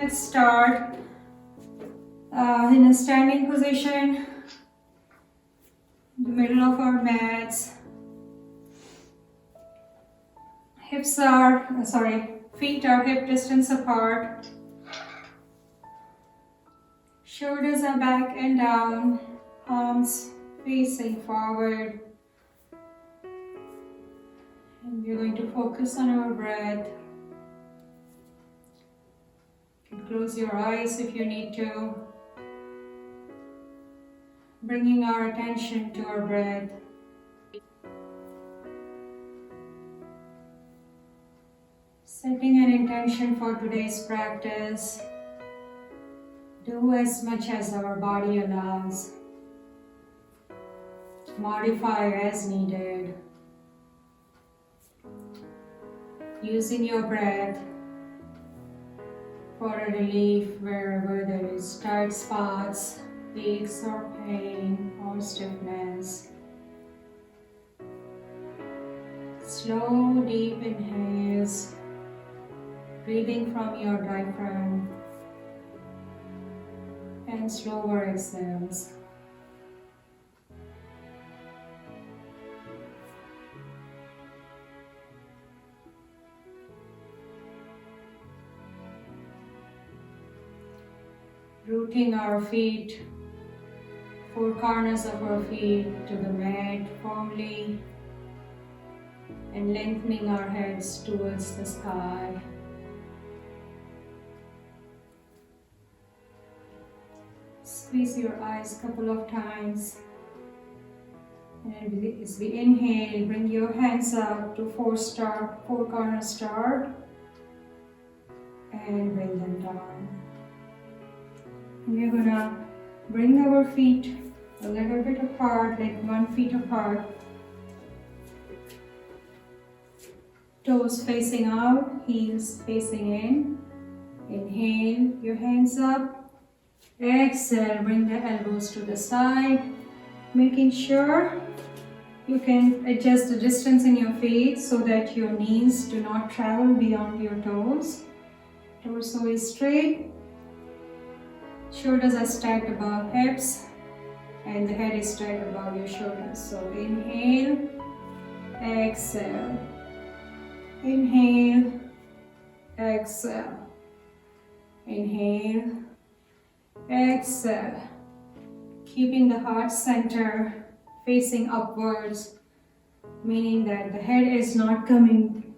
Let's start in a standing position, in the middle of our mats. Feet are hip distance apart. Shoulders are back and down, arms facing forward. And we're going to focus on our breath. You can close your eyes if you need to. Bringing our attention to our breath. Setting an intention for today's practice. Do as much as our body allows. Modify as needed. Using your breath for a relief wherever there is tight spots, aches or pain or stiffness. Slow, deep inhales, breathing from your diaphragm, and slower exhales. Rooting our feet, four corners of our feet to the mat firmly, and lengthening our heads towards the sky. Squeeze your eyes a couple of times. And as we inhale, bring your hands up to four corner star, and bring them down. We're gonna bring our feet a little bit apart, like 1 foot apart. Toes facing out, heels facing in. Inhale, your hands up. Exhale, bring the elbows to the side. Making sure you can adjust the distance in your feet so that your knees do not travel beyond your toes. Torso is straight. Shoulders are stacked above hips and the head is stacked above your shoulders. So inhale, exhale, inhale, exhale, inhale, exhale. Keeping the heart center facing upwards, meaning that the head is not dropping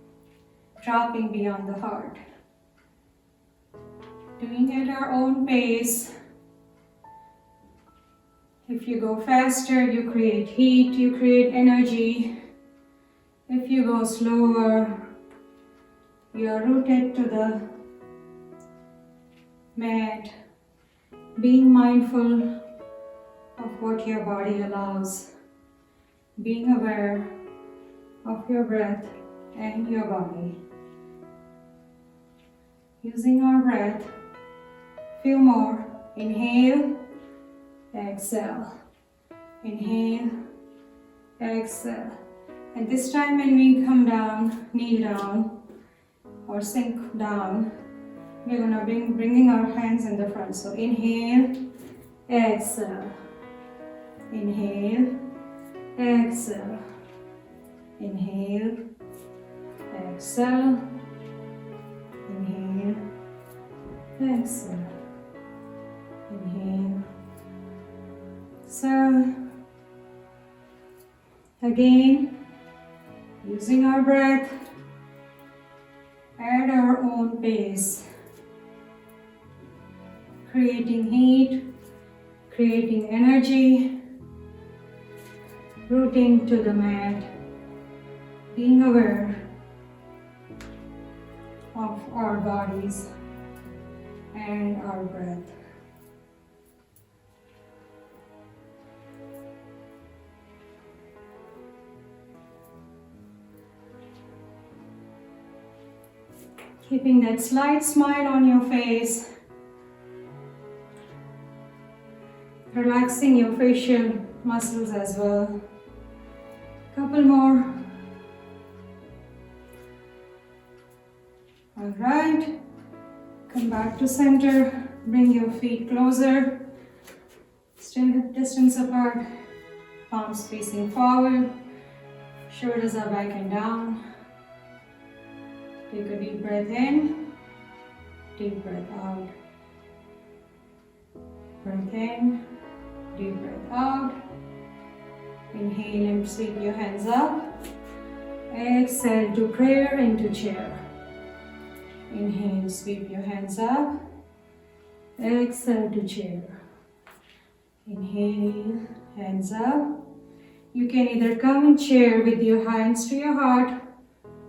beyond the heart. Doing it at our own pace. If you go faster, you create heat, you create energy. If you go slower, you are rooted to the mat, being mindful of what your body allows, being aware of your breath and your body. Using our breath, few more. Inhale, exhale, inhale, exhale. And this time when we come down, kneel down or sink down, we're gonna bringing our hands in the front. So inhale, exhale, inhale, exhale, inhale, exhale, inhale, exhale, inhale. So again, using our breath at our own pace, creating heat, creating energy, rooting to the mat, being aware of our bodies and our breath. Keeping that slight smile on your face, relaxing your facial muscles as well. Couple more. Alright, Come back to center. Bring your feet closer. Still hip distance apart. Palms facing forward. Shoulders are back and down. Take a deep breath in. Deep breath out. Breath in. Deep breath out. Inhale and sweep your hands up. Exhale to prayer into chair. Inhale, sweep your hands up. Exhale to chair. Inhale, hands up. You can either come in chair with your hands to your heart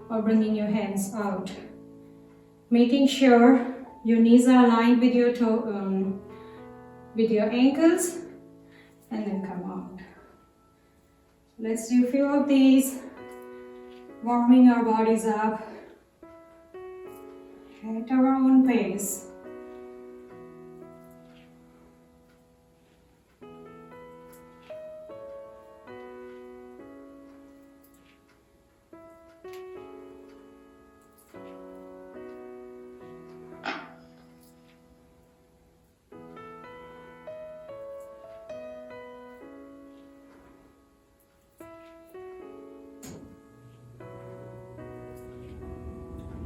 or bringing your hands out. Making sure your knees are aligned with your ankles, and then come out. Let's do a few of these, warming our bodies up at our own pace.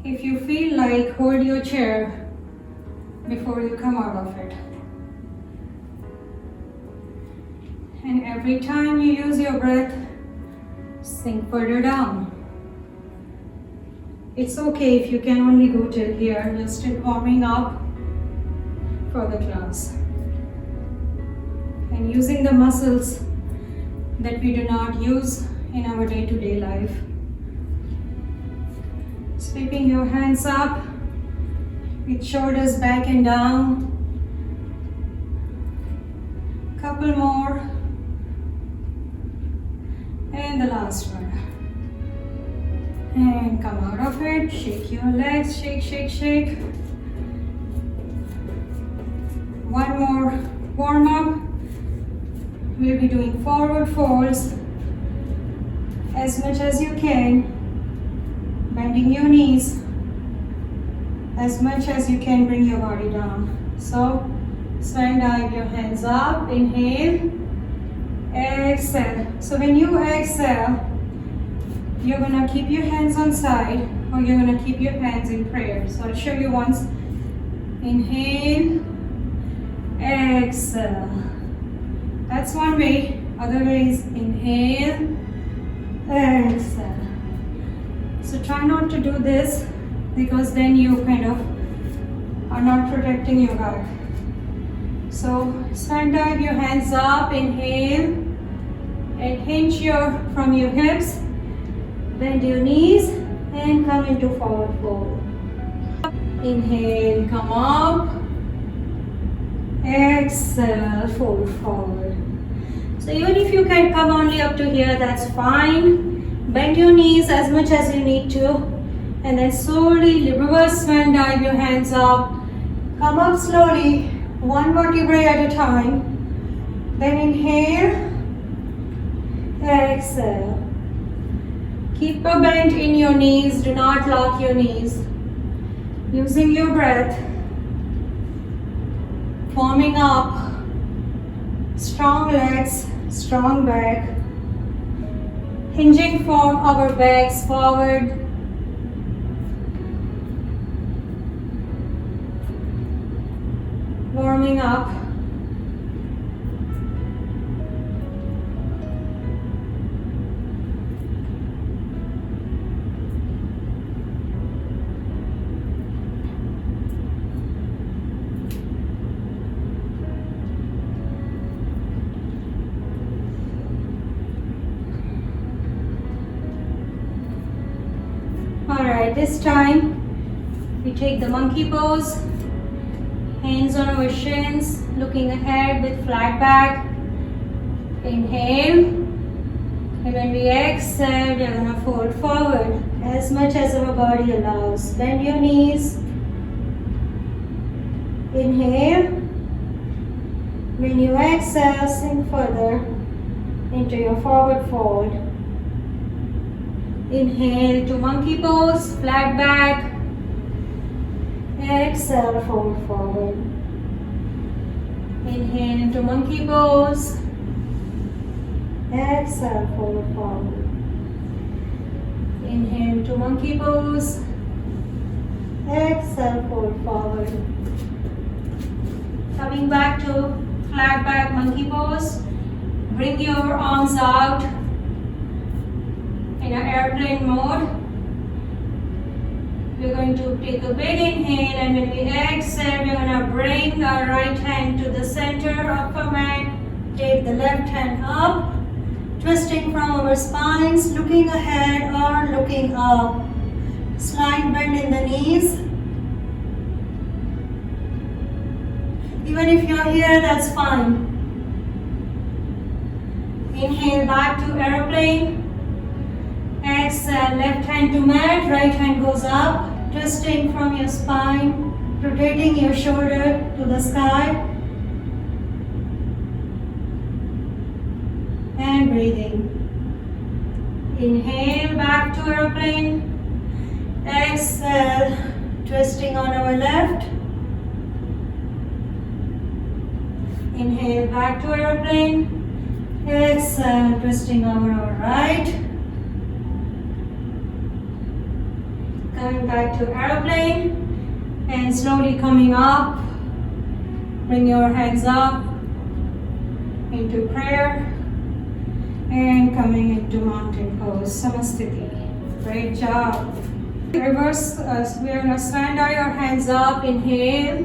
If you feel like, hold your chair before you come out of it. And every time you use your breath, sink further down. It's okay if you can only go till here, you're still warming up for the class. And using the muscles that we do not use in our day-to-day life. Sweeping your hands up with shoulders back and down. Couple more. And the last one. And come out of it. Shake your legs. Shake, shake, shake. One more warm up. We'll be doing forward folds as much as you can. Bending your knees as much as you can, bring your body down. So, swan dive your hands up, inhale, exhale. So when you exhale, you're gonna keep your hands on side or you're gonna keep your hands in prayer. So I'll show you once. Inhale, exhale. That's one way. Other way is inhale, exhale. So try not to do this because then you kind of are not protecting your heart. So swan dive your hands up, inhale, and hinge from your hips. Bend your knees and come into forward fold. Inhale, come up. Exhale, fold forward. So even if you can come only up to here, that's fine. Bend your knees as much as you need to, and then slowly reverse swan dive your hands up. Come up slowly, one vertebrae at a time. Then inhale, exhale. Keep a bend in your knees, do not lock your knees. Using your breath, warming up, strong legs, strong back. Hinging from our backs forward. Warming up. Alright, this time we take the monkey pose, hands on our shins, looking ahead with flat back. Inhale, and when we exhale, we are going to fold forward as much as our body allows. Bend your knees. Inhale. When you exhale, sink further into your forward fold. Inhale to monkey pose, flat back. Exhale, fold forward. Inhale into monkey pose. Exhale, fold forward. Inhale to monkey pose. Exhale, fold forward. Coming back to flat back monkey pose. Bring your arms out in an airplane mode. We're going to take a big inhale, and when we exhale, we're going to bring our right hand to the center of our mat. Take the left hand up, twisting from our spines, looking ahead or looking up. Slight bend in the knees. Even if you're here, that's fine. Inhale back to airplane. Exhale, left hand to mat, right hand goes up, twisting from your spine, rotating your shoulder to the sky. And breathing. Inhale back to airplane. Exhale, twisting on our left. Inhale back to airplane. Exhale, twisting over our right. Coming back to airplane and slowly coming up. Bring your hands up into prayer and coming into mountain pose, Samasthiti. Great job. Reverse, we are going to stand out your hands up, inhale.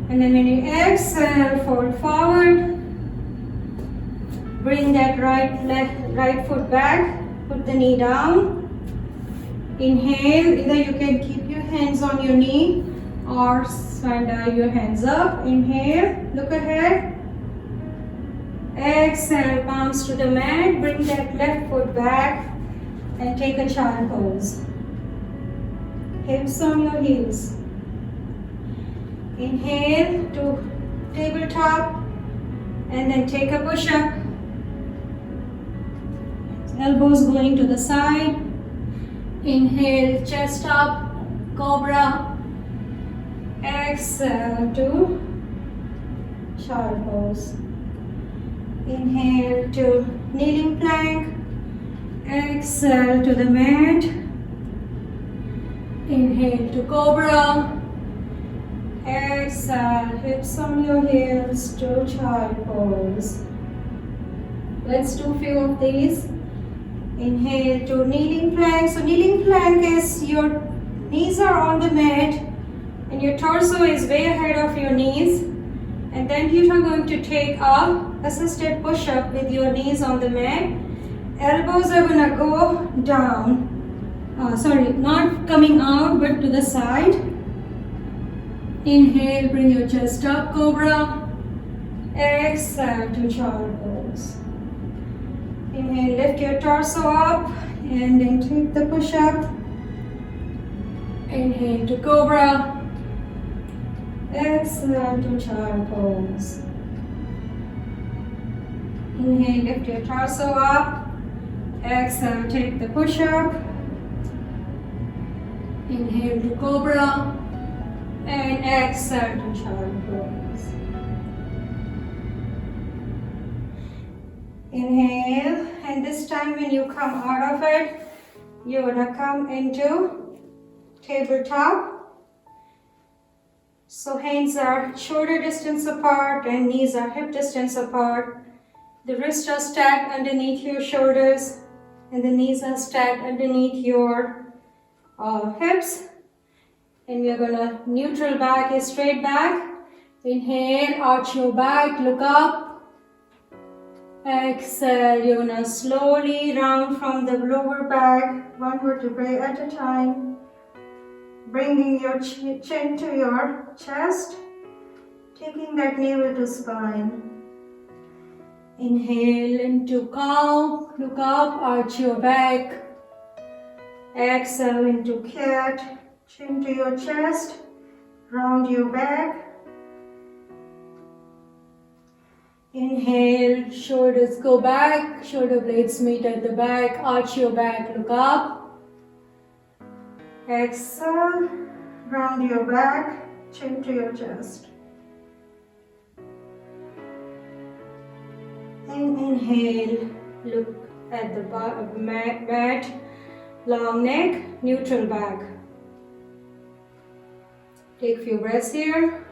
And then when you exhale, fold forward. Bring that right foot back, put the knee down. Inhale, either you can keep your hands on your knee or stand out your hands up. Inhale, look ahead. Exhale, palms to the mat. Bring that left foot back and take a child pose. Hips on your heels. Inhale to tabletop and then take a push up. Elbows going to the side. Inhale, chest up, cobra. Exhale to child pose. Inhale to kneeling plank. Exhale to the mat. Inhale to cobra. Exhale, hips on your heels to child pose. Let's do a few of these. Inhale to kneeling plank. So kneeling plank is your knees are on the mat and your torso is way ahead of your knees. And then you are going to take a assisted push up with your knees on the mat. Elbows are going to go down. Not coming out but to the side. Inhale, bring your chest up, cobra. Exhale to child pose. Inhale, lift your torso up and then take the push up. Inhale to cobra. Exhale to child pose. Inhale, lift your torso up. Exhale, take the push up. Inhale to cobra. And exhale to child pose. Inhale, and this time when you come out of it, you're gonna come into tabletop. So hands are shoulder distance apart and knees are hip distance apart. The wrists are stacked underneath your shoulders and the knees are stacked underneath your hips. And we are gonna neutral back is straight back. Inhale, arch your back, look up. Exhale, you're gonna slowly round from the lower back, one vertebrae at a time. Bringing your chin to your chest, taking that navel to spine. Inhale into cow, look up, arch your back. Exhale into cat, chin to your chest, round your back. Inhale, shoulders go back, shoulder blades meet at the back, arch your back, look up. Exhale, round your back, chin to your chest. And inhale, look at the mat, long neck, neutral back. Take a few breaths here.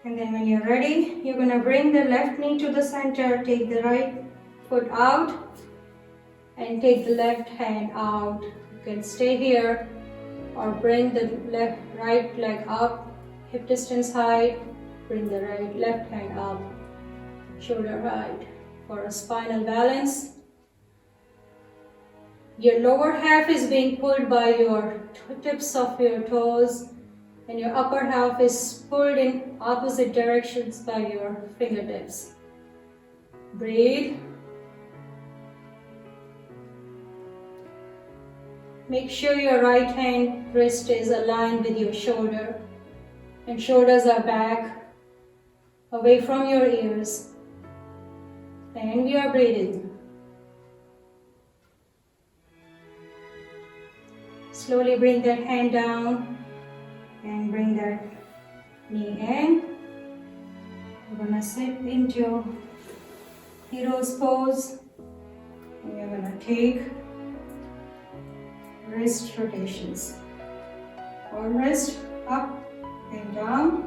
And then when you're ready, you're going to bring the left knee to the center, take the right foot out, and take the left hand out. You can stay here or bring the right leg up, hip distance height, bring the left hand up, shoulder height for a spinal balance. Your lower half is being pulled by your tips of your toes, and your upper half is pulled in opposite directions by your fingertips. Breathe. Make sure your right hand wrist is aligned with your shoulder and shoulders are back, away from your ears. And we are breathing. Slowly bring that hand down and bring that knee in. We're going to sit into hero's pose. And we're going to take wrist rotations. One wrist up and down.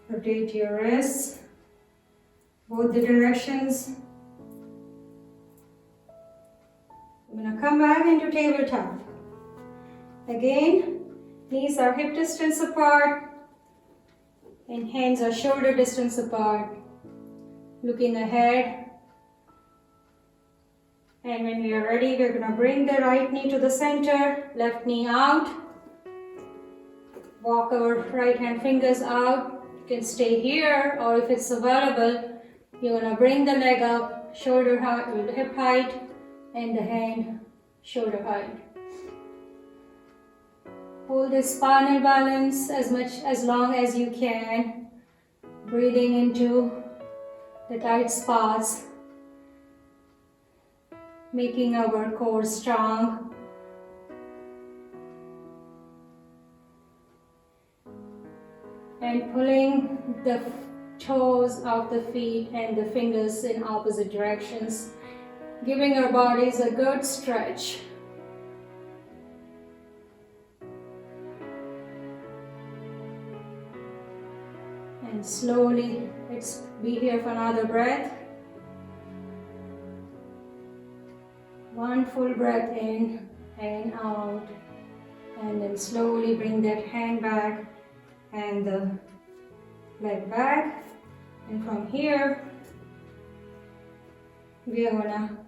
Rotate your wrists both the directions. I'm going to come back into tabletop. Again, knees are hip distance apart and hands are shoulder distance apart. Looking ahead. And when we are ready, we're going to bring the right knee to the center, left knee out. Walk our right hand fingers out. You can stay here, or if it's available, you're going to bring the leg up, shoulder height, hip height, and the hand shoulder height. Hold this spinal balance as long as you can, breathing into the tight spots, making our core strong. And pulling the toes of the feet and the fingers in opposite directions, giving our bodies a good stretch. And slowly, let's be here for another breath. One full breath in and out. And then slowly bring that hand back and the leg back. And from here, we are gonna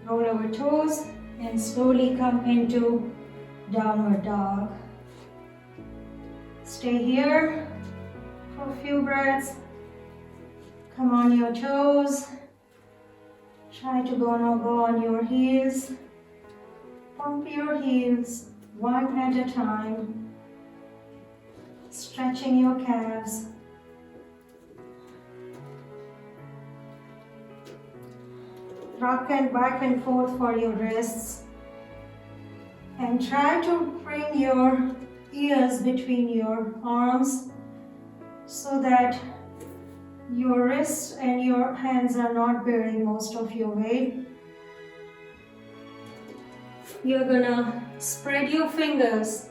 roll our toes and slowly come into downward dog. Stay here for a few breaths. Come on your toes. Try to go on your heels. Pump your heels one at a time. Stretching your calves. Rock and back and forth for your wrists. And try to bring your ears between your arms so that your wrists and your hands are not bearing most of your weight. You're gonna spread your fingers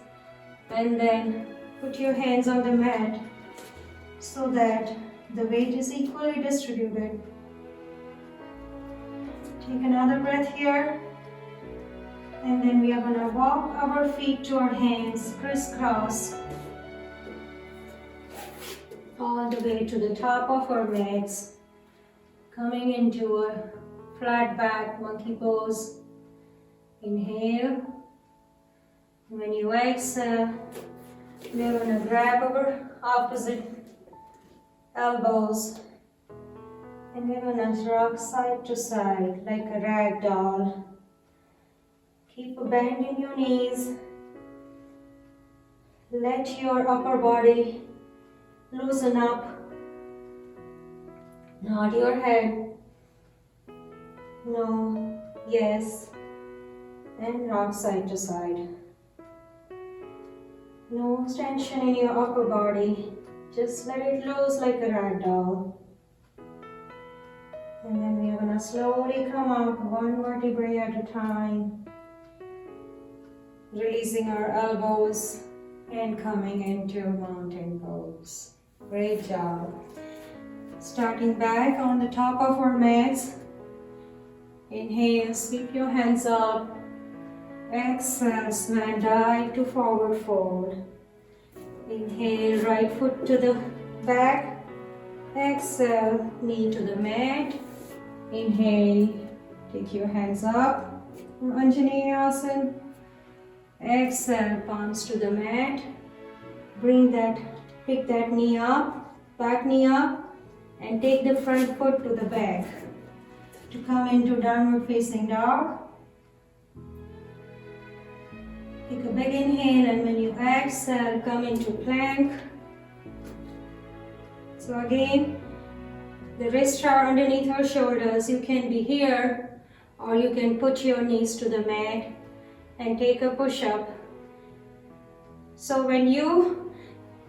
and then put your hands on the mat so that the weight is equally distributed. Take another breath here. And then we are going to walk our feet to our hands, crisscross, all the way to the top of our legs, coming into a flat back monkey pose. Inhale. When you exhale, we are going to grab our opposite elbows and we're going to rock side to side like a rag doll. Keep a bend in your knees. Let your upper body loosen up. Nod your head. no, yes, and rock side to side. No tension in your upper body, just let it loose like a rag doll. And then we are going to slowly come up one vertebrae at a time, releasing our elbows and coming into mountain pose. Great job. Starting back on the top of our mats. Inhale, sweep your hands up. Exhale, swan dive to forward fold. Inhale, right foot to the back. Exhale, knee to the mat. Inhale, take your hands up for Anjaneyasana. Exhale, palms to the mat. Pick that knee up, back knee up, and take the front foot to the back to come into downward facing dog. Take a big inhale, and when you exhale, come into plank. So again, the wrists are underneath our shoulders. You can be here, or you can put your knees to the mat and take a push-up. So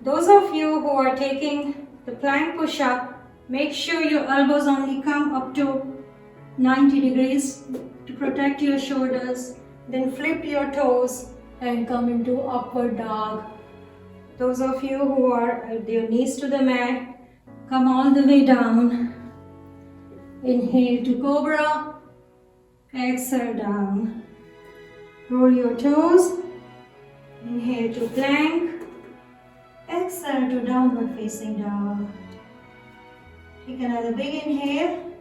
those of you who are taking the plank push-up, make sure your elbows only come up to 90 degrees to protect your shoulders. Then flip your toes and come into upward dog. Those of you who are with your knees to the mat, come all the way down. Inhale to cobra. Exhale down. Roll your toes. Inhale to plank. Exhale to downward facing dog. Take another big inhale.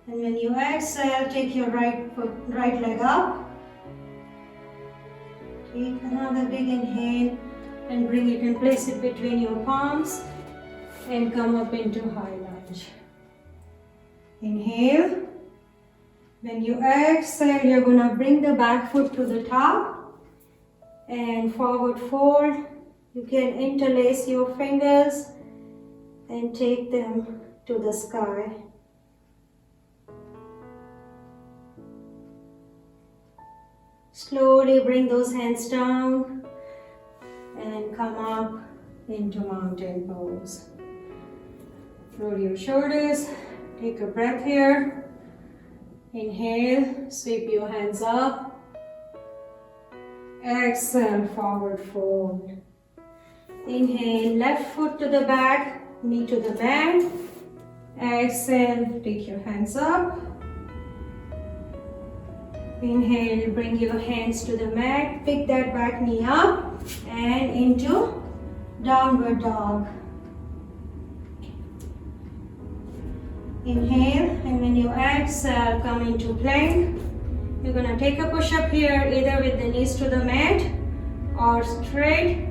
And when you exhale, take your right leg up. Take another big inhale and bring it and place it between your palms. And come up into high lunge. Inhale. When you exhale, you're going to bring the back foot to the top and forward fold. You can interlace your fingers and take them to the sky. Slowly bring those hands down and come up into mountain pose. Roll your shoulders, take a breath here. Inhale, sweep your hands up. Exhale, forward fold. Inhale, left foot to the back, knee to the mat. Exhale, take your hands up. Inhale, bring your hands to the mat, pick that back knee up and into downward dog. Inhale, and when you exhale, come into plank. You're going to take a push-up here, either with the knees to the mat or straight.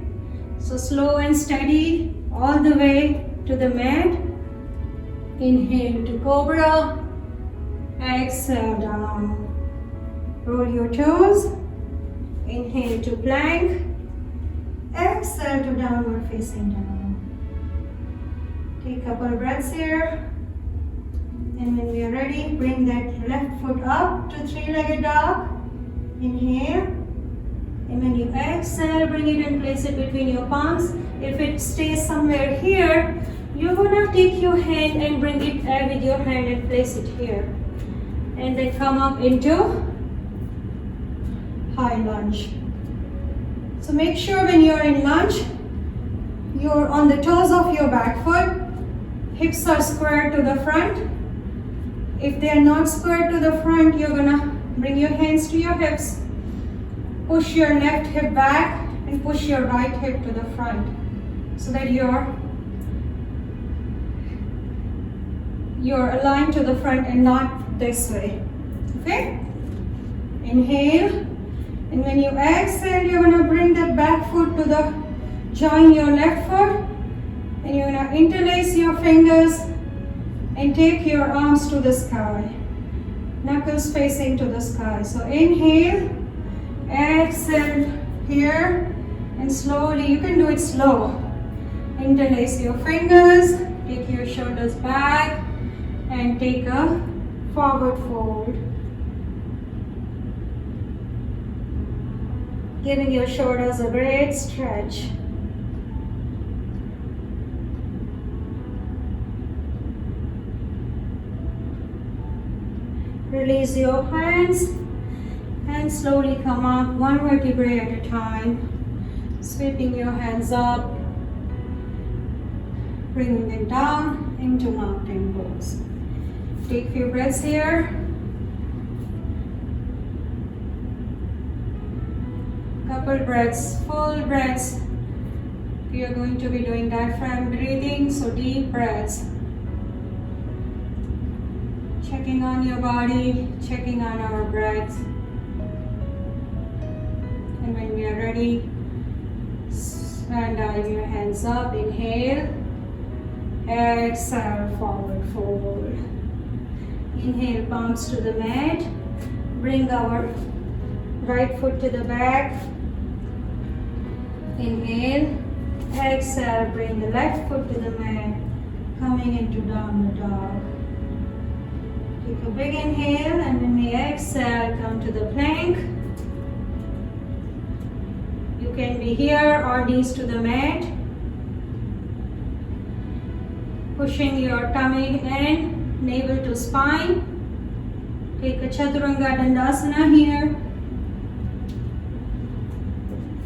So slow and steady all the way to the mat. Inhale to cobra. Exhale down. Roll your toes. Inhale to plank. Exhale to downward facing dog. Take a couple breaths here. And when we are ready, bring that left foot up to three-legged dog. Inhale. And when you exhale, bring it and place it between your palms. If it stays somewhere here, you're going to take your hand and bring it with your hand and place it here. And then come up into high lunge. So make sure when you're in lunge, you're on the toes of your back foot. Hips are square to the front. If they are not square to the front, you're going to bring your hands to your hips. Push your left hip back and push your right hip to the front so that you're aligned to the front and not this way. Okay? Inhale. And when you exhale, you're going to bring that back foot to join your left foot. And you're going to interlace your fingers and take your arms to the sky. Knuckles facing to the sky. So inhale, exhale here, and slowly, you can do it slow. Interlace your fingers, take your shoulders back, and take a forward fold. Giving your shoulders a great stretch. Release your hands and slowly come up one vertebrae at a time. Sweeping your hands up, bringing them down into mountain pose. Take a few breaths here. Couple breaths, full breaths. We are going to be doing diaphragm breathing, so deep breaths. Checking on your body, checking on our breath. And when we are ready, and dive your hands up, inhale, exhale, forward fold. Inhale, palms to the mat, bring our right foot to the back. Inhale, exhale, bring the left foot to the mat, coming into downward dog. Take a big inhale, and when we exhale, come to the plank. You can be here or knees to the mat. Pushing your tummy in, navel to spine. Take a Chaturanga Dandasana here.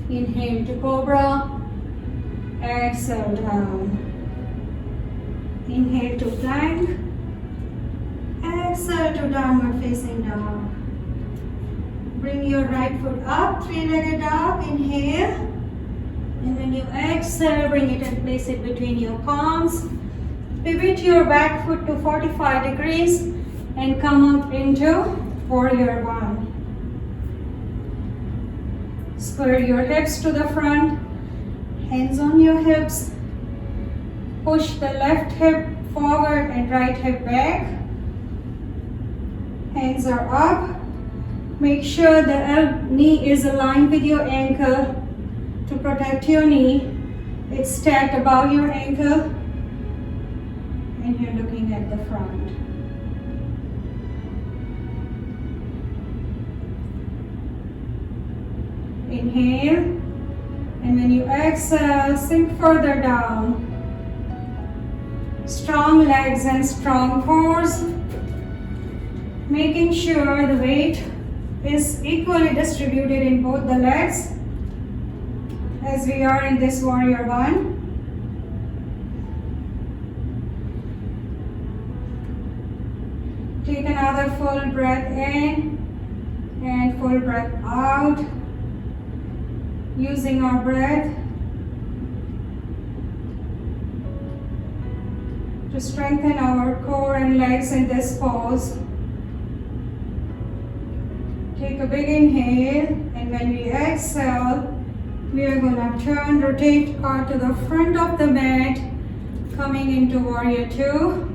Inhale to Cobra. Exhale down. Inhale to plank. Exhale to downward facing dog. Bring your right foot up, three-legged dog, inhale. And when you exhale, bring it and place it between your palms. Pivot your back foot to 45 degrees and come up into Warrior One. Square your hips to the front, hands on your hips. Push the left hip forward and right hip back. Hands are up. Make sure the knee is aligned with your ankle to protect your knee. It's stacked above your ankle and you're looking at the front. Inhale, and when you exhale, sink further down. Strong legs and strong cores. Making sure the weight is equally distributed in both the legs as we are in this Warrior One. Take another full breath in and full breath out. Using our breath to strengthen our core and legs in this pose. Take a big inhale, and when we exhale, we are going to turn, rotate out to the front of the mat, coming into Warrior Two.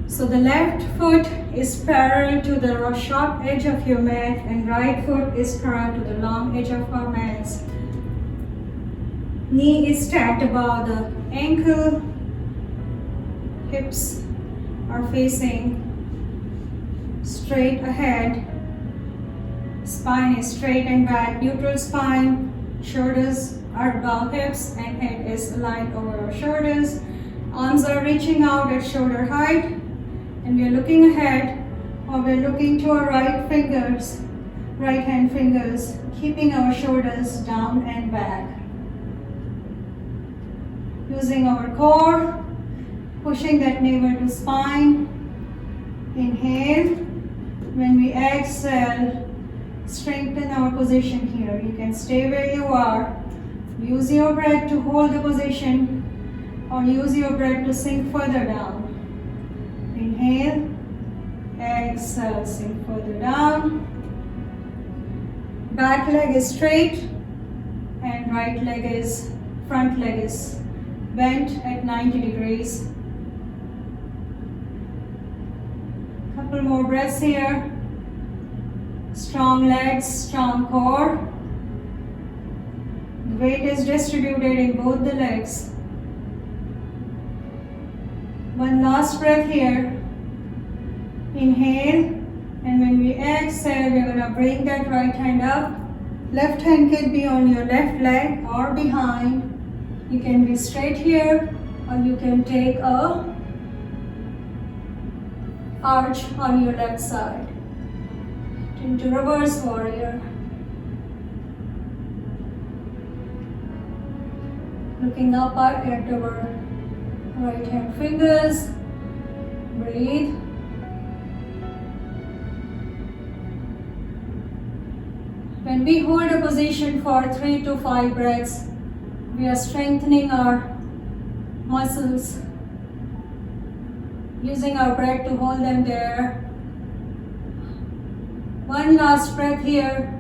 So the left foot is parallel to the sharp edge of your mat, and right foot is parallel to the long edge of our mats. Knee is stacked above the ankle, hips are facing straight ahead. Spine is straight and back, neutral spine, shoulders are above hips and head is aligned over our shoulders. Arms are reaching out at shoulder height and we are looking ahead, or we are looking to our right hand fingers, keeping our shoulders down and back. Using our core, pushing that navel to spine. Inhale. When we exhale, strengthen our position here. You can stay where you are. Use your breath to hold the position or use your breath to sink further down. Inhale, exhale, sink further down. Back leg is straight and front leg is bent at 90 degrees. Couple more breaths here. Strong legs, strong core. The weight is distributed in both the legs. One last breath here. Inhale, and when we exhale, we're going to bring that right hand up Left hand can be on your left leg or behind. You can be straight here, or you can take a arch on your left side into reverse warrior. Looking up at our right hand fingers. Breathe. When we hold a position for 3 to 5 breaths, we are strengthening our muscles, using our breath to hold them there. One last breath here,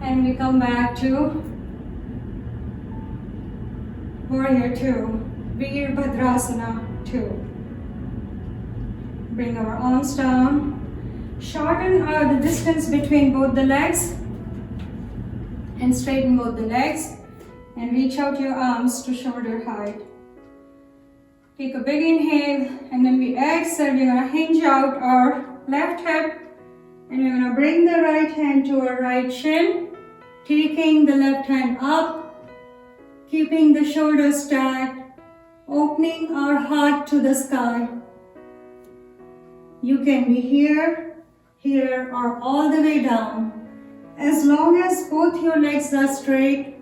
and we come back to Warrior 2, Virabhadrasana 2. Bring our arms down. Shorten the distance between both the legs and straighten both the legs and reach out your arms to shoulder height. Take a big inhale, and when we exhale, we're going to hinge out our left hip and we're going to bring the right hand to our right shin, taking the left hand up, keeping the shoulders stacked, opening our heart to the sky. You can be here, here, or all the way down. As long as both your legs are straight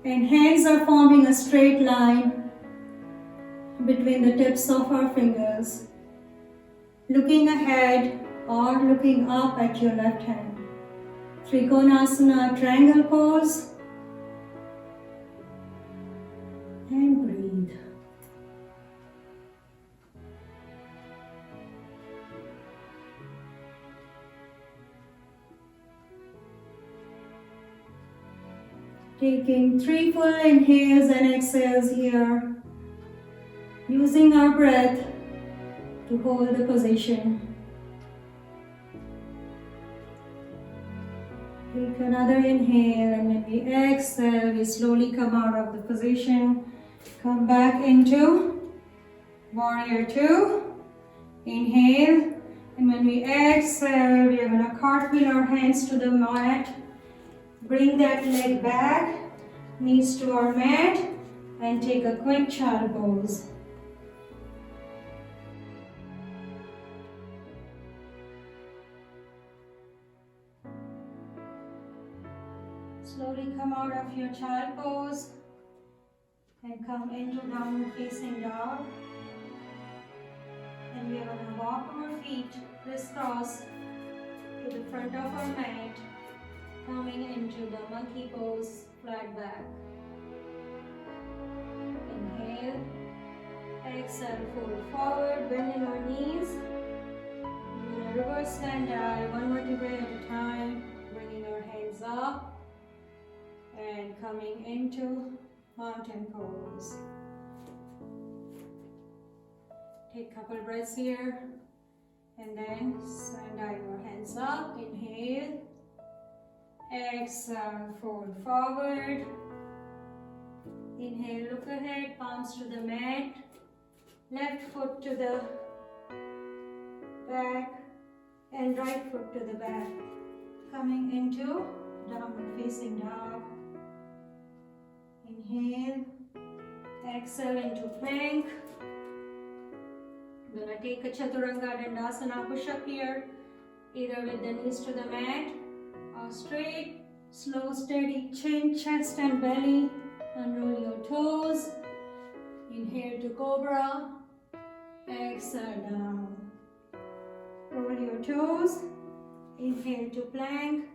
and hands are forming a straight line between the tips of our fingers. Looking ahead or looking up at your left hand. Trikonasana, triangle pose. And breathe. Taking 3 full inhales and exhales here, using our breath to hold the position. Take another inhale, and when we exhale, we slowly come out of the position. Come back into Warrior 2. Inhale, and when we exhale, we are going to cartwheel our hands to the mat. Bring that leg back, knees to our mat, and take a quick child pose. Slowly come out of your child pose and come into downward facing dog. And we are going to walk our feet crisscross to the front of our mat, coming into the monkey pose, flat back. Inhale, exhale, fold forward, bending our knees. We're going to reverse stand dive, one vertebrae at a time, bringing our hands up and coming into mountain pose. Take a couple breaths here, and then stand dive our hands up. Inhale. Exhale, fold forward. Inhale, look ahead, palms to the mat. Left foot to the back and right foot to the back. Coming into downward facing dog. Inhale, exhale into plank. I'm going to take a Chaturanga Push Up here, either with the knees to the mat or straight, slow, steady chin, chest and belly. Unroll your toes. Inhale to Cobra. Exhale down. Roll your toes. Inhale to plank.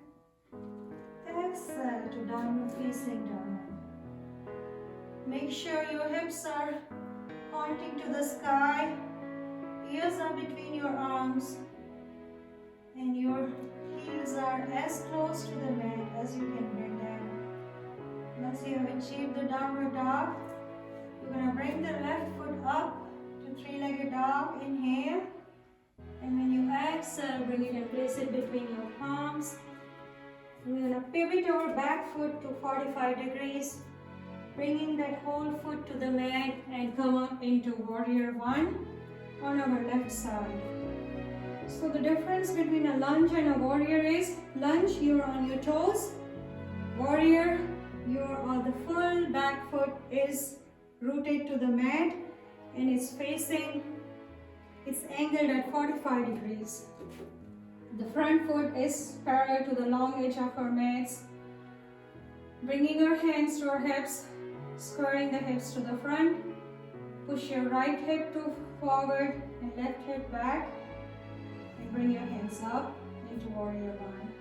Exhale to downward facing dog. Make sure your hips are pointing to the sky. Ears are between your arms. And your heels are as close to the mat as you can bring them. Once you have achieved the downward dog, you're going to bring the left foot up to three-legged dog. Inhale. And when you exhale, bring it and place it between your palms. We're going to pivot our back foot to 45 degrees, bringing that whole foot to the mat and come up into Warrior 1 on our left side. So the difference between a lunge and a warrior is, lunge, you're on your toes. Warrior, you're on the full back foot is rooted to the mat and it's angled at 45 degrees. The front foot is parallel to the long edge of our mats. Bringing our hands to our hips, squaring the hips to the front. Push your right hip to forward and left hip back. And bring your hands up into Warrior One.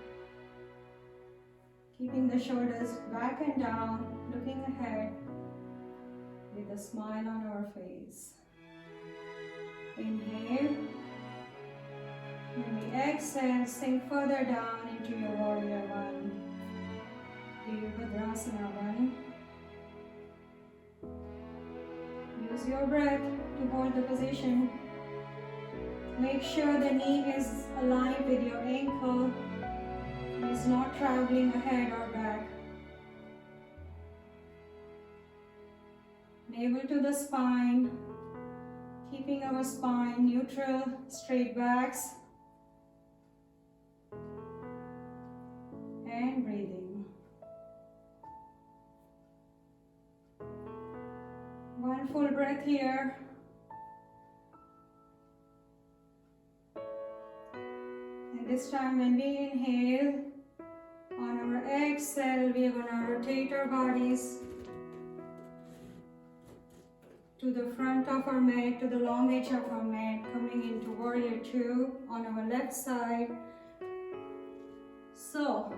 Keeping the shoulders back and down, looking ahead with a smile on our face. Inhale. When we exhale, sink further down into your Warrior One. Virabhadrasana One. Use your breath to hold the position. Make sure the knee is aligned with your ankle. It is not traveling ahead or back. Navel to the spine. Keeping our spine neutral, straight backs. And breathing. One full breath here. And this time when we inhale, on our exhale, we are going to rotate our bodies to the front of our mat, to the long edge of our mat, coming into Warrior Two on our left side. So,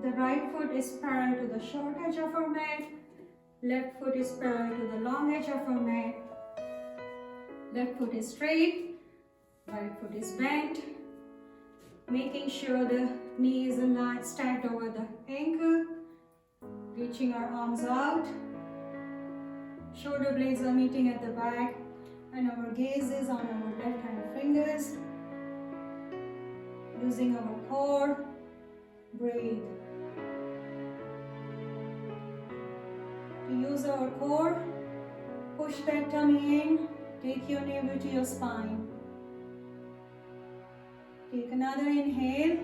the right foot is parallel to the short edge of our mat. Left foot is parallel to the long edge of our mat. Left foot is straight. Right foot is bent. Making sure the knee is aligned, stacked over the ankle. Reaching our arms out. Shoulder blades are meeting at the back. And our gaze is on our left hand fingers. Using our core. Breathe. To use our core, push that tummy in, take your navel to your spine. Take another inhale,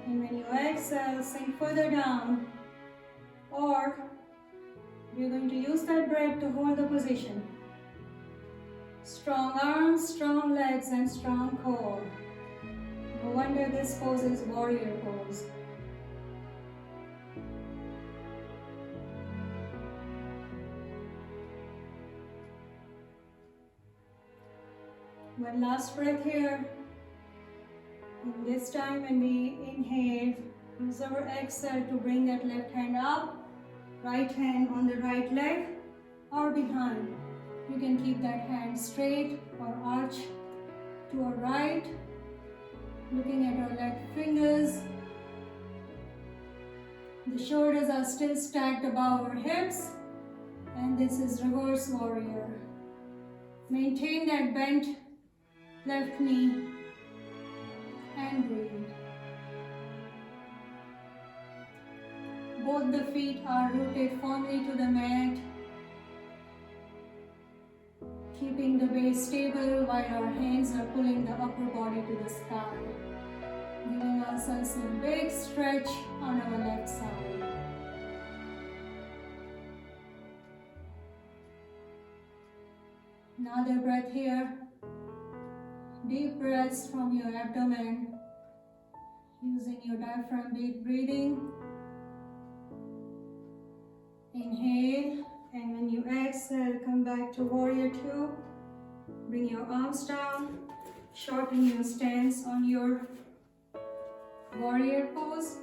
and when you exhale, sink further down. Or, we're going to use that breath to hold the position. Strong arms, strong legs, and strong core. No wonder this pose is warrior pose. One last breath here. And this time when we inhale, use our exhale to bring that left hand up. Right hand on the right leg or behind. You can keep that hand straight or arch to our right. Looking at our left fingers. The shoulders are still stacked above our hips. And this is reverse warrior. Maintain that bent left knee and breathe. Both the feet are rooted firmly to the mat, keeping the base stable while our hands are pulling the upper body to the sky, giving ourselves a big stretch on our left side. Another breath here. Deep breaths from your abdomen, using your diaphragm deep breathing. Inhale, and when you exhale, come back to Warrior Two. Bring your arms down, shorten your stance on your warrior pose,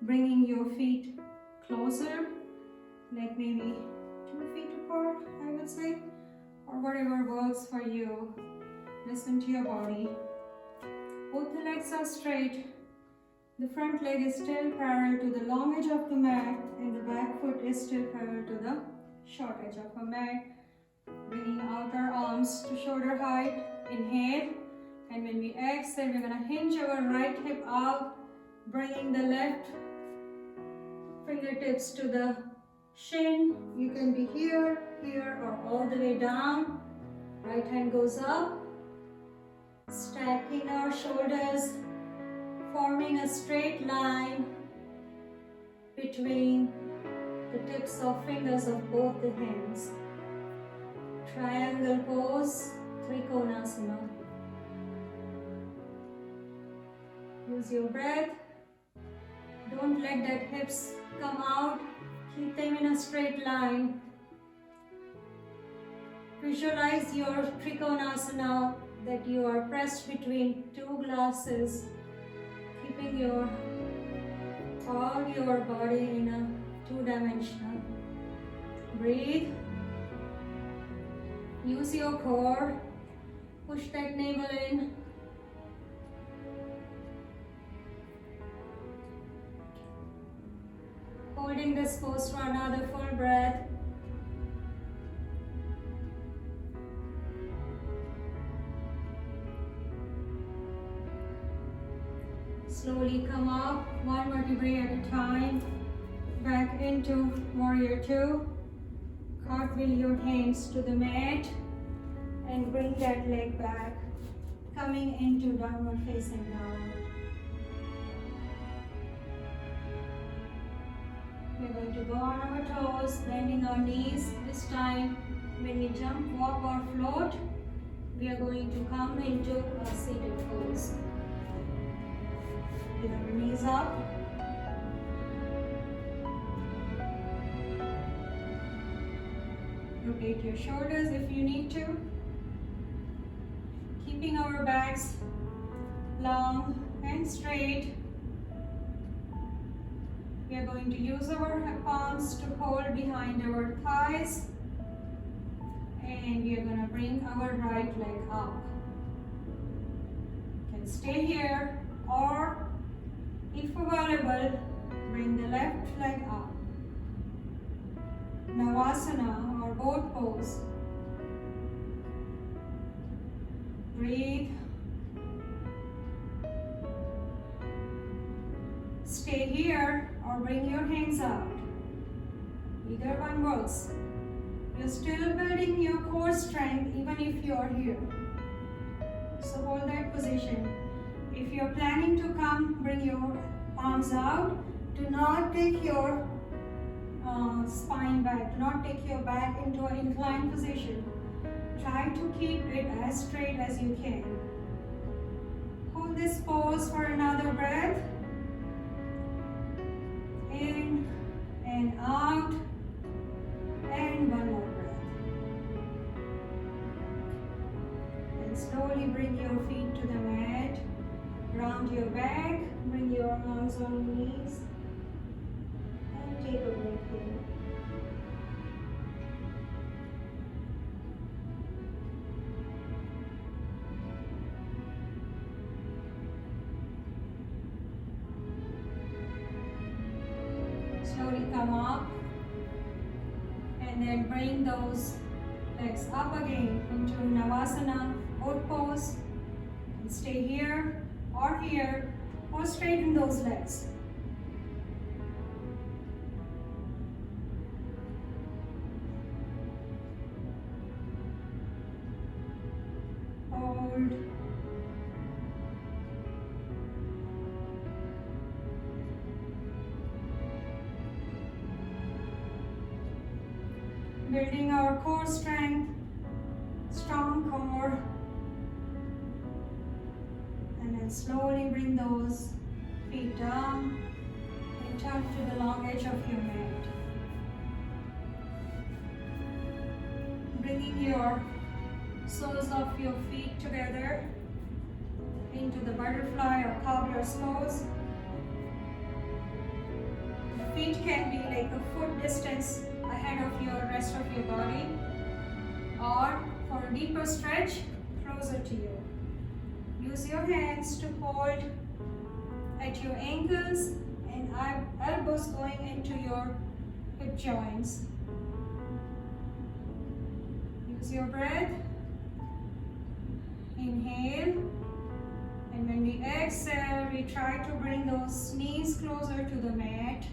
bringing your feet closer, like maybe 2 feet apart, I would say, or whatever works for you. Listen to your body. Both the legs are straight. The front leg is still parallel to the long edge of the mat, and the back foot is still parallel to the short edge of the mat. Bringing out our arms to shoulder height. Inhale. And when we exhale, we're going to hinge our right hip out, bringing the left fingertips to the shin. You can be here, here, or all the way down. Right hand goes up. Stacking our shoulders, forming a straight line between the tips of fingers of both the hands. Triangle pose, Trikonasana. Use your breath. Don't let that hips come out. Keep them in a straight line. Visualize your Trikonasana, that you are pressed between two glasses, keeping all your body in a two-dimensional. Breathe. Use your core. Push that navel in. Holding this pose for another full breath. Slowly come up, one vertebrae at a time, back into Warrior Two. Cartwheel your hands to the mat and bring that leg back, coming into Downward Facing Dog. We're going to go on our toes, bending our knees. This time, when we jump, walk or float, we are going to come into a seated pose. With our knees up. Rotate your shoulders if you need to. Keeping our backs long and straight. We are going to use our palms to hold behind our thighs. And we are going to bring our right leg up. You can stay here, or if available, bring the left leg up. Navasana or boat pose. Breathe. Stay here or bring your hands out. Either one works. You're still building your core strength even if you are here. So hold that position. If you're planning to come, bring your arms out. Do not take your spine back. Do not take your back into an inclined position. Try to keep it as straight as you can. Hold this pose for another breath. In and out. And one more breath. And slowly bring your feet to the mat. Round your back. Bring your arms on your knees. And take a breath here. Slowly come up. And then bring those legs up again into Navasana, boat pose. And stay here or here, or straighten those legs. Hold. Building our core strength, strong core. And then slowly bring those feet down and turn to the long edge of your mat. Bringing your soles of your feet together into the butterfly or cobbler's pose. The feet can be like a foot distance ahead of your rest of your body, or for a deeper stretch, closer to you. Use your hands to hold at your ankles and elbows going into your hip joints. Use your breath. Inhale. And when we exhale, we try to bring those knees closer to the mat.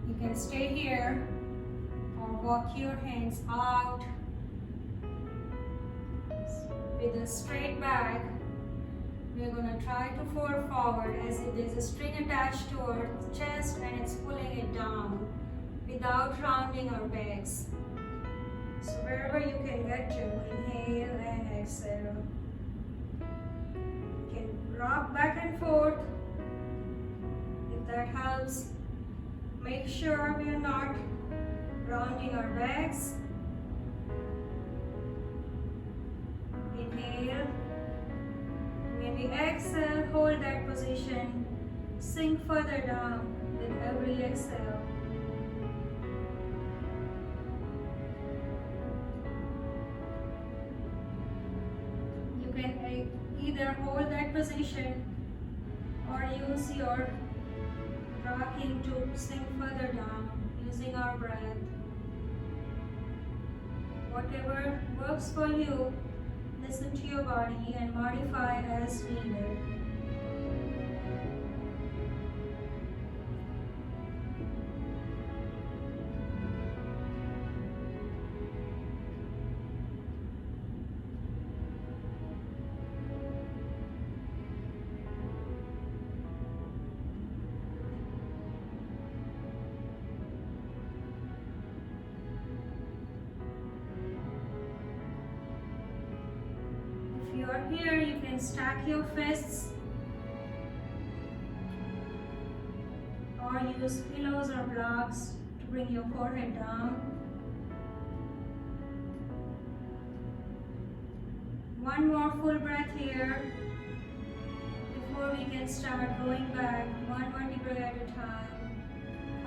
You can stay here or walk your hands out with a straight back. We're going to try to fold forward as if there's a string attached to our chest and it's pulling it down without rounding our backs. So wherever you can get to, inhale and exhale. You can rock back and forth if that helps. Make sure we are not rounding our backs. Inhale. When we exhale, hold that position. Sink further down with every exhale. You can either hold that position or use your rocking to sink further down using our breath. Whatever works for you, listen to your body and modify as needed. If you are here, you can stack your fists or use pillows or blocks to bring your forehead down. One more full breath here before we can start going back one vertebrae at a time,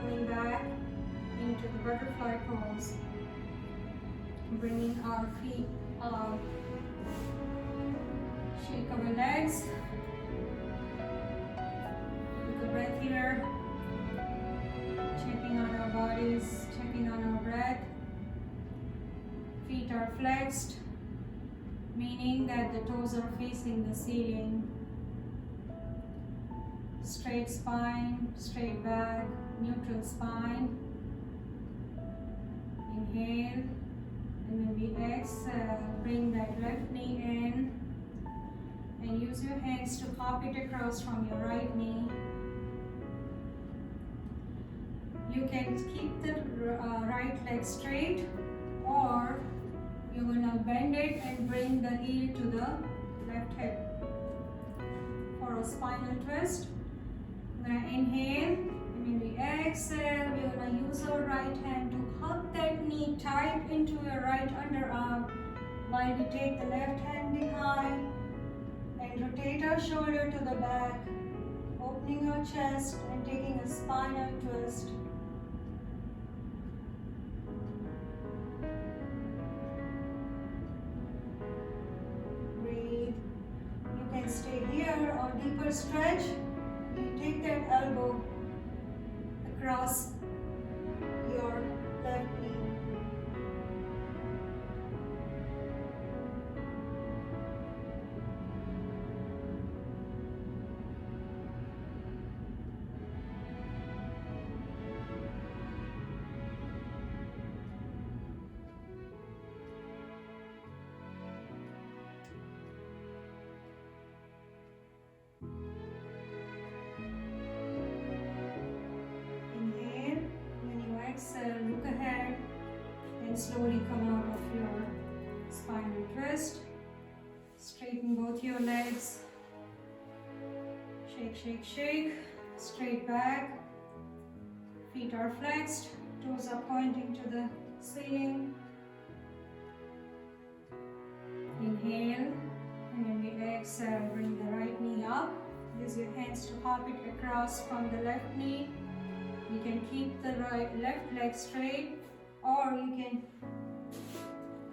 coming back into the butterfly pose, bringing our feet out. Shake our legs. Take a breath here. Checking on our bodies, checking on our breath. Feet are flexed, meaning that the toes are facing the ceiling. Straight spine, straight back, neutral spine. Inhale, and when we exhale, bring that left knee in. And use your hands to pop it across from your right knee. You can keep the right leg straight, or you're going to bend it and bring the heel to the left hip. For a spinal twist, we're going to inhale, and when we exhale, we're going to use our right hand to hug that knee tight into your right underarm while we take the left hand behind. Rotate our shoulder to the back, opening our chest and taking a spinal twist. Breathe. You can stay here or deeper stretch. You take that elbow across your left knee. Exhale, look ahead and slowly come out of your spinal twist. Straighten both your legs. Shake, shake, shake. Straight back. Feet are flexed. Toes are pointing to the ceiling. Inhale. And when we exhale, bring the right knee up. Use your hands to hop it across from the left knee. You can keep the left leg straight, or you can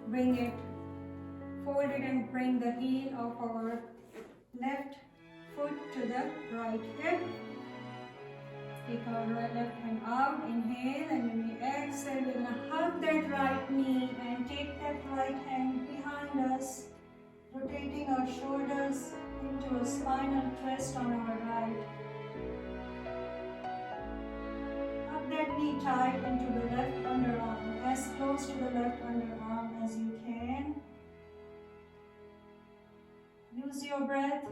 bring it, fold it and bring the heel of our left foot to the right hip. Take our left hand out, inhale, and when we exhale, we're going to hug that right knee and take that right hand behind us, rotating our shoulders into a spinal twist on our right. That knee tight into the left underarm, as close to the left underarm as you can. Use your breath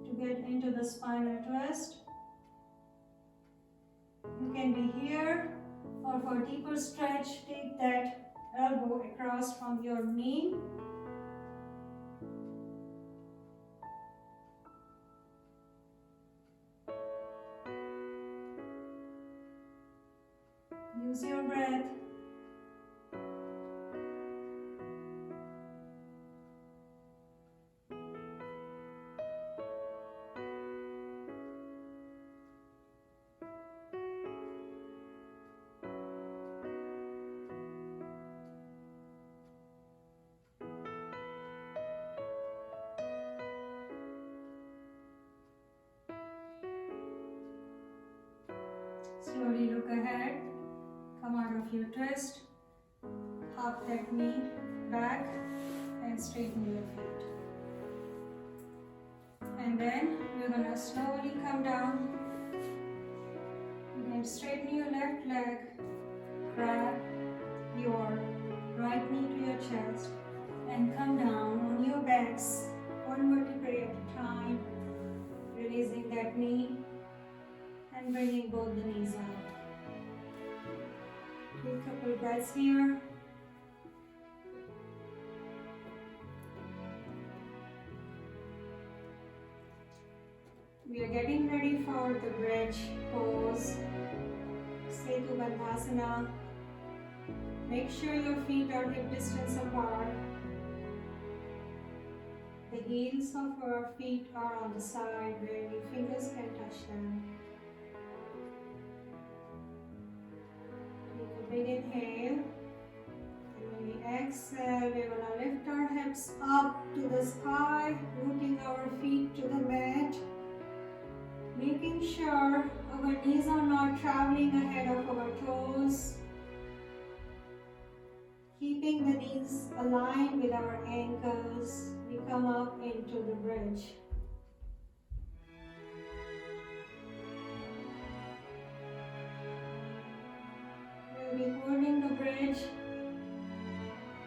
to get into the spinal twist. You can be here, or for a deeper stretch, take that elbow across from your knee. Use your breath. Slowly look ahead. Come out of your twist. Hop that knee back and straighten your feet. And then you're going to slowly come down. You can straighten your left leg. Grab your right knee to your chest and come down on your backs, one vertebrae at a time, releasing that knee and bringing both the knees out. Take a couple breaths here. We are getting ready for the bridge pose, Setu Bandhasana. Make sure your feet are hip distance apart. The heels of our feet are on the side where your fingers can touch them. Take a big inhale. And when we exhale, we're going to lift our hips up to the sky, rooting our feet to the mat. Making sure our knees are not traveling ahead of our toes. Keeping the knees aligned with our ankles, we come up into the bridge. We'll be holding the bridge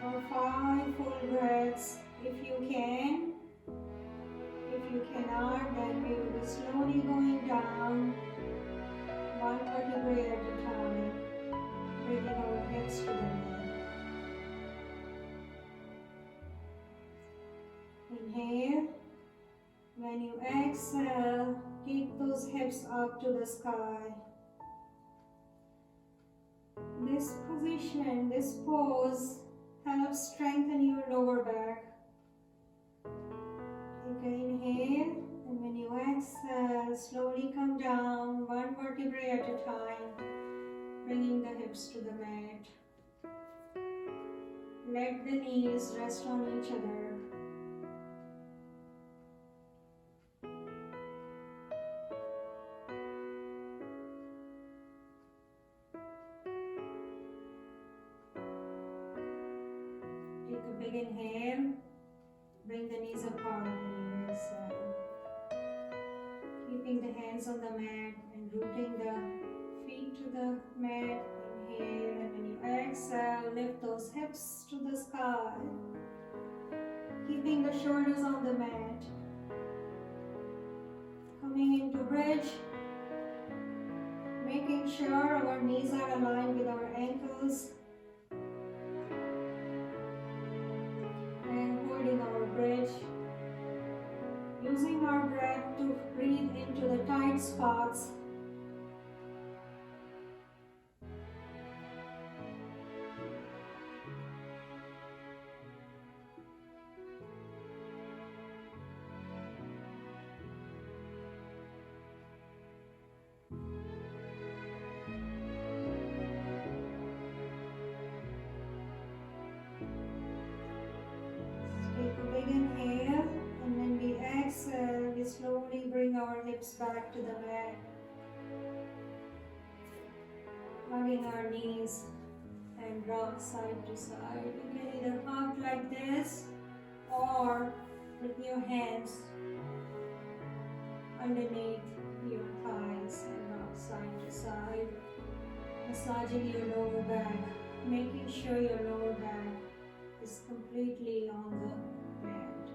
for 5 full breaths if you can. If you cannot, then we will be slowly going down, one vertebrae at a time, bringing our hips to the mat. Inhale. When you exhale, take those hips up to the sky. This position, this pose, helps strengthen your lower back. Take an inhale, and when you exhale, slowly come down, one vertebrae at a time, bringing the hips to the mat. Let the knees rest on each other. Take a big inhale, bring the knees apart when you exhale. Keeping the hands on the mat and rooting the feet to the mat. Inhale, and when you exhale, lift those hips to the sky. Keeping the shoulders on the mat. Coming into bridge. Making sure our knees are aligned with our ankles. And holding our bridge. Using our breath to breathe into the tight spots. Take a big inhale, and when we exhale, we slowly bring our hips back to the mat. Hugging our knees and rock side to side. You can either hug like this or with your hands underneath your thighs and rock side to side. Massaging your lower back, making sure your lower back is completely on the mat.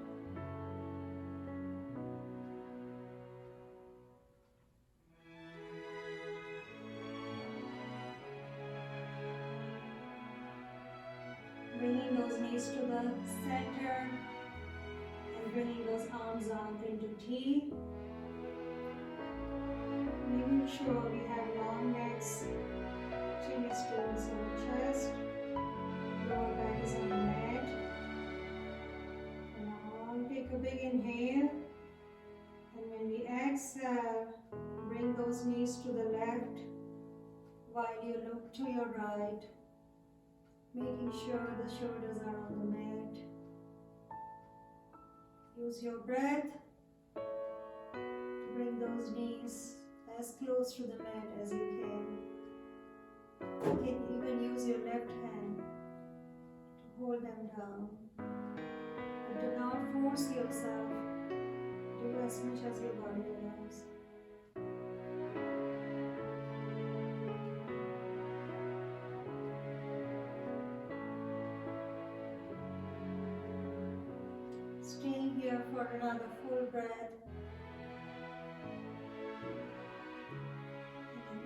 knees to the center and bringing those arms out into T. Making sure we have long necks, chin is towards the chest, lower back is on the mat. And now take a big inhale. And when we exhale, bring those knees to the left while you look to your right, making sure the shoulders are on the mat. Use your breath to bring those knees as close to the mat as you can. You can even use your left hand to hold them down. But do not force yourself. Do as much as your body allows. Staying here for another full breath.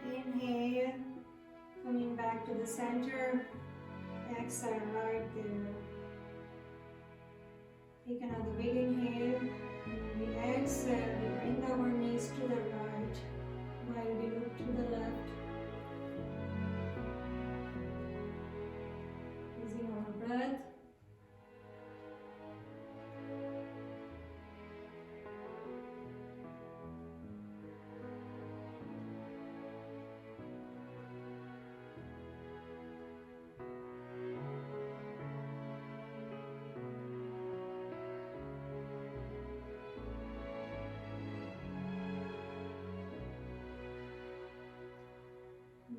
And inhale, coming back to the center. Exhale right there. Take another big inhale. And when we exhale, we bring our knees to the right while we look to the left. Using our breath.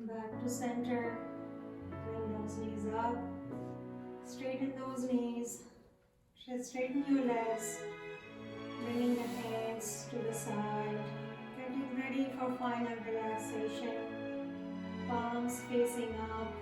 Back to center, bring those knees up, straighten those knees, straighten your legs, bringing the hands to the side, getting ready for final relaxation, palms facing up,